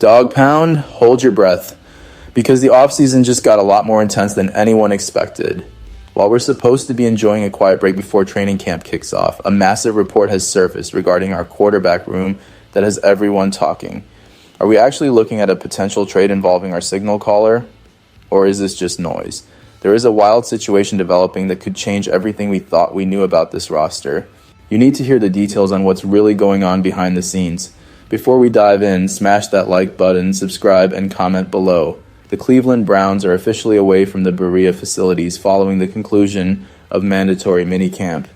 Dawg Pound, hold your breath, because the offseason just got a lot more intense than anyone expected. While we're supposed to be enjoying a quiet break before training camp kicks off, a massive report has surfaced regarding our quarterback room that has everyone talking. Are we actually looking at a potential trade involving our signal caller, or is this just noise? There is a wild situation developing that could change everything we thought we knew about this roster. You need to hear the details on what's really going on behind the scenes. Before we dive in, smash that like button, subscribe, and comment below. The Cleveland Browns are officially away from the Berea facilities following the conclusion of mandatory minicamp,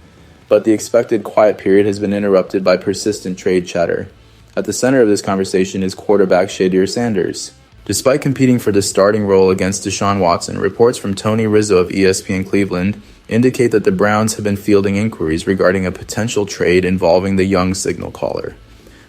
but the expected quiet period has been interrupted by persistent trade chatter. At the center of this conversation is quarterback Shedeur Sanders. Despite competing for the starting role against Deshaun Watson, reports from Tony Rizzo of ESPN Cleveland indicate that the Browns have been fielding inquiries regarding a potential trade involving the young signal caller.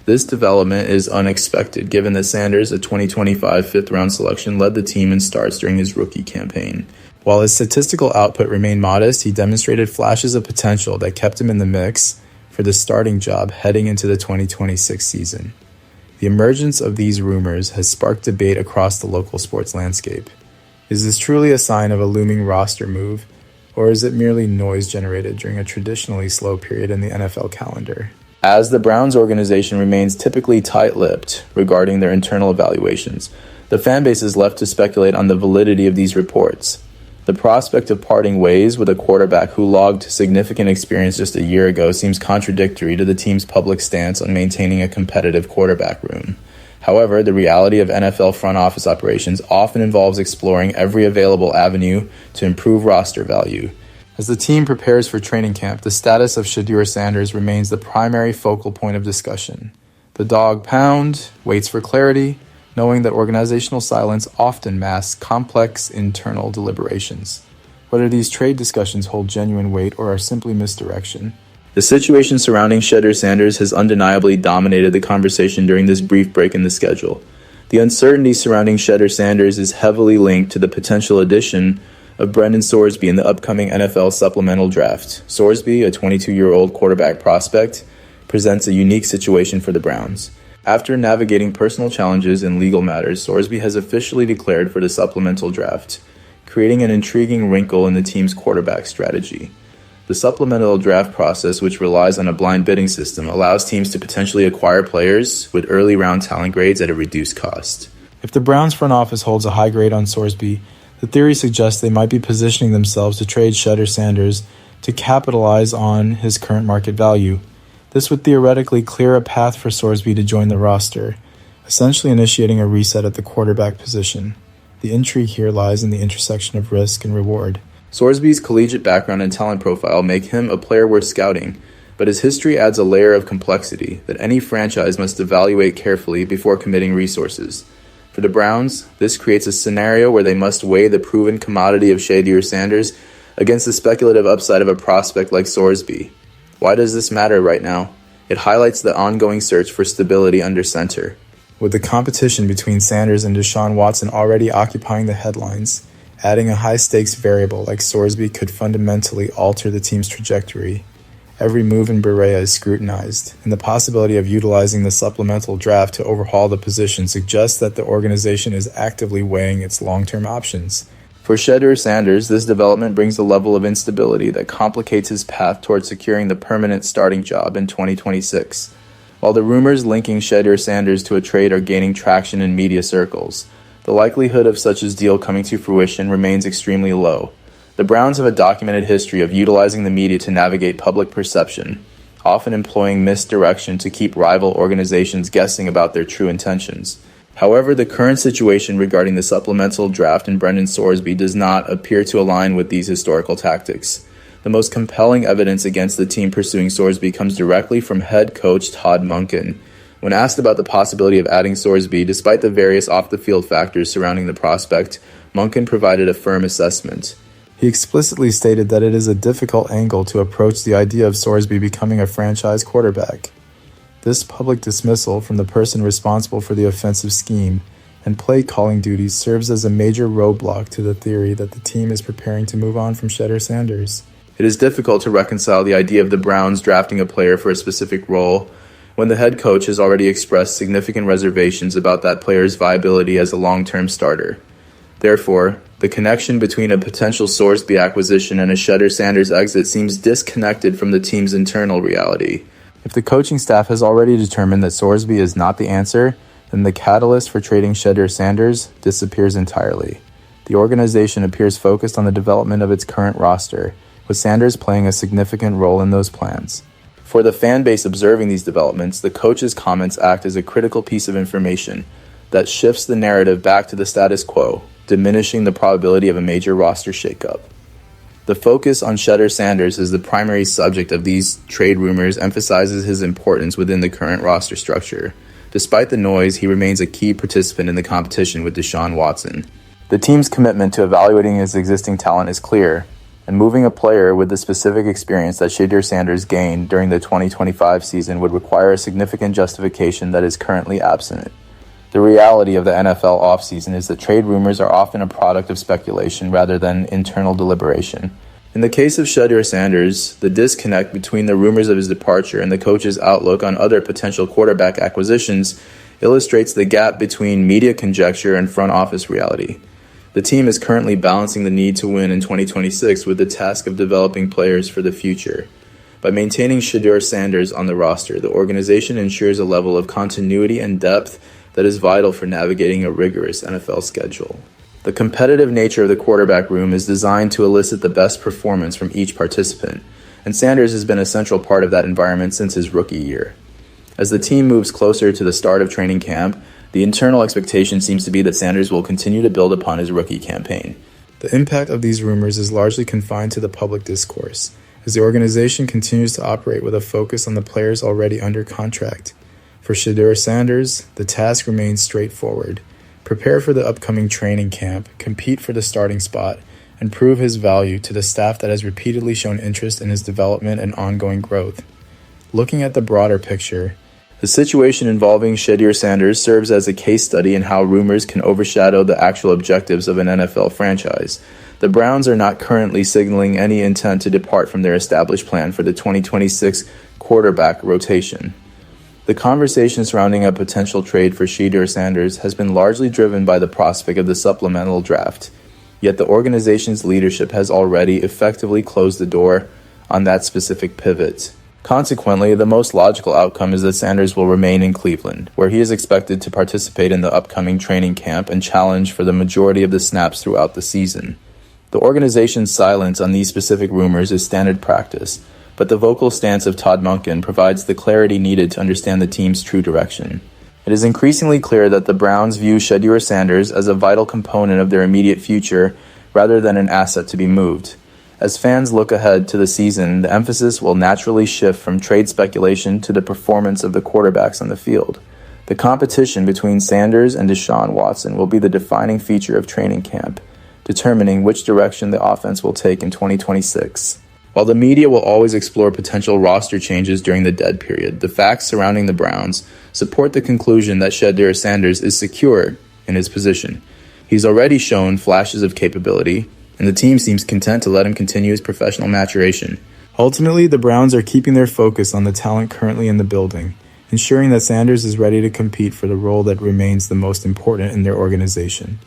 This development is unexpected given that Sanders, a 2025 fifth-round selection, led the team in starts during his rookie campaign. While his statistical output remained modest, he demonstrated flashes of potential that kept him in the mix for the starting job heading into the 2026 season. The emergence of these rumors has sparked debate across the local sports landscape. Is this truly a sign of a looming roster move, or is it merely noise generated during a traditionally slow period in the NFL calendar? As the Browns organization remains typically tight-lipped regarding their internal evaluations, the fan base is left to speculate on the validity of these reports. The prospect of parting ways with a quarterback who logged significant experience just a year ago seems contradictory to the team's public stance on maintaining a competitive quarterback room. However, the reality of NFL front office operations often involves exploring every available avenue to improve roster value. As the team prepares for training camp, the status of Shedeur Sanders remains the primary focal point of discussion. The Dawg Pound waits for clarity, knowing that organizational silence often masks complex internal deliberations. Whether these trade discussions hold genuine weight or are simply misdirection, the situation surrounding Shedeur Sanders has undeniably dominated the conversation during this brief break in the schedule. The uncertainty surrounding Shedeur Sanders is heavily linked to the potential addition of Brendan Sorsby in the upcoming NFL supplemental draft. Sorsby, a 22-year-old quarterback prospect, presents a unique situation for the Browns. After navigating personal challenges and legal matters, Sorsby has officially declared for the supplemental draft, creating an intriguing wrinkle in the team's quarterback strategy. The supplemental draft process, which relies on a blind bidding system, allows teams to potentially acquire players with early round talent grades at a reduced cost. If the Browns front office holds a high grade on Sorsby, the theory suggests they might be positioning themselves to trade Shedeur Sanders to capitalize on his current market value. This would theoretically clear a path for Sorsby to join the roster, essentially initiating a reset at the quarterback position. The intrigue here lies in the intersection of risk and reward. Sorsby's collegiate background and talent profile make him a player worth scouting, but his history adds a layer of complexity that any franchise must evaluate carefully before committing resources. For the Browns, this creates a scenario where they must weigh the proven commodity of Shedeur Sanders against the speculative upside of a prospect like Sorsby. Why does this matter right now? It highlights the ongoing search for stability under center. With the competition between Sanders and Deshaun Watson already occupying the headlines, adding a high-stakes variable like Sorsby could fundamentally alter the team's trajectory. Every move in Berea is scrutinized, and the possibility of utilizing the supplemental draft to overhaul the position suggests that the organization is actively weighing its long-term options. For Shedeur Sanders, this development brings a level of instability that complicates his path towards securing the permanent starting job in 2026. While the rumors linking Shedeur Sanders to a trade are gaining traction in media circles, the likelihood of such a deal coming to fruition remains extremely low. The Browns have a documented history of utilizing the media to navigate public perception, often employing misdirection to keep rival organizations guessing about their true intentions. However, the current situation regarding the supplemental draft and Brendan Sorsby does not appear to align with these historical tactics. The most compelling evidence against the team pursuing Sorsby comes directly from head coach Todd Monken. When asked about the possibility of adding Sorsby, despite the various off-the-field factors surrounding the prospect, Monken provided a firm assessment. He explicitly stated that it is a difficult angle to approach the idea of Sorsby becoming a franchise quarterback. This public dismissal from the person responsible for the offensive scheme and play-calling duties serves as a major roadblock to the theory that the team is preparing to move on from Shedeur Sanders. It is difficult to reconcile the idea of the Browns drafting a player for a specific role when the head coach has already expressed significant reservations about that player's viability as a long-term starter. Therefore, the connection between a potential Sorsby acquisition and a Shedeur Sanders exit seems disconnected from the team's internal reality. If the coaching staff has already determined that Sorsby is not the answer, then the catalyst for trading Shedeur Sanders disappears entirely. The organization appears focused on the development of its current roster, with Sanders playing a significant role in those plans. For the fan base observing these developments, the coach's comments act as a critical piece of information that shifts the narrative back to the status quo, diminishing the probability of a major roster shakeup. The focus on Shedeur Sanders as the primary subject of these trade rumors emphasizes his importance within the current roster structure. Despite the noise, he remains a key participant in the competition with Deshaun Watson. The team's commitment to evaluating his existing talent is clear, and moving a player with the specific experience that Shedeur Sanders gained during the 2025 season would require a significant justification that is currently absent. The reality of the NFL offseason is that trade rumors are often a product of speculation rather than internal deliberation. In the case of Shedeur Sanders, the disconnect between the rumors of his departure and the coach's outlook on other potential quarterback acquisitions illustrates the gap between media conjecture and front office reality. The team is currently balancing the need to win in 2026 with the task of developing players for the future. By maintaining Shedeur Sanders on the roster, the organization ensures a level of continuity and depth that is vital for navigating a rigorous NFL schedule. The competitive nature of the quarterback room is designed to elicit the best performance from each participant, and Sanders has been a central part of that environment since his rookie year. As the team moves closer to the start of training camp, the internal expectation seems to be that Sanders will continue to build upon his rookie campaign. The impact of these rumors is largely confined to the public discourse, as the organization continues to operate with a focus on the players already under contract. For Shedeur Sanders, the task remains straightforward. Prepare for the upcoming training camp, compete for the starting spot, and prove his value to the staff that has repeatedly shown interest in his development and ongoing growth. Looking at the broader picture, the situation involving Shedeur Sanders serves as a case study in how rumors can overshadow the actual objectives of an NFL franchise. The Browns are not currently signaling any intent to depart from their established plan for the 2026 quarterback rotation. The conversation surrounding a potential trade for Shedeur Sanders has been largely driven by the prospect of the supplemental draft, yet the organization's leadership has already effectively closed the door on that specific pivot. Consequently, the most logical outcome is that Sanders will remain in Cleveland, where he is expected to participate in the upcoming training camp and challenge for the majority of the snaps throughout the season. The organization's silence on these specific rumors is standard practice, but the vocal stance of Todd Monken provides the clarity needed to understand the team's true direction. It is increasingly clear that the Browns view Shedeur Sanders as a vital component of their immediate future rather than an asset to be moved. As fans look ahead to the season, the emphasis will naturally shift from trade speculation to the performance of the quarterbacks on the field. The competition between Sanders and Deshaun Watson will be the defining feature of training camp, determining which direction the offense will take in 2026. While the media will always explore potential roster changes during the dead period, the facts surrounding the Browns support the conclusion that Shedeur Sanders is secure in his position. He's already shown flashes of capability, and the team seems content to let him continue his professional maturation. Ultimately, the Browns are keeping their focus on the talent currently in the building, ensuring that Sanders is ready to compete for the role that remains the most important in their organization.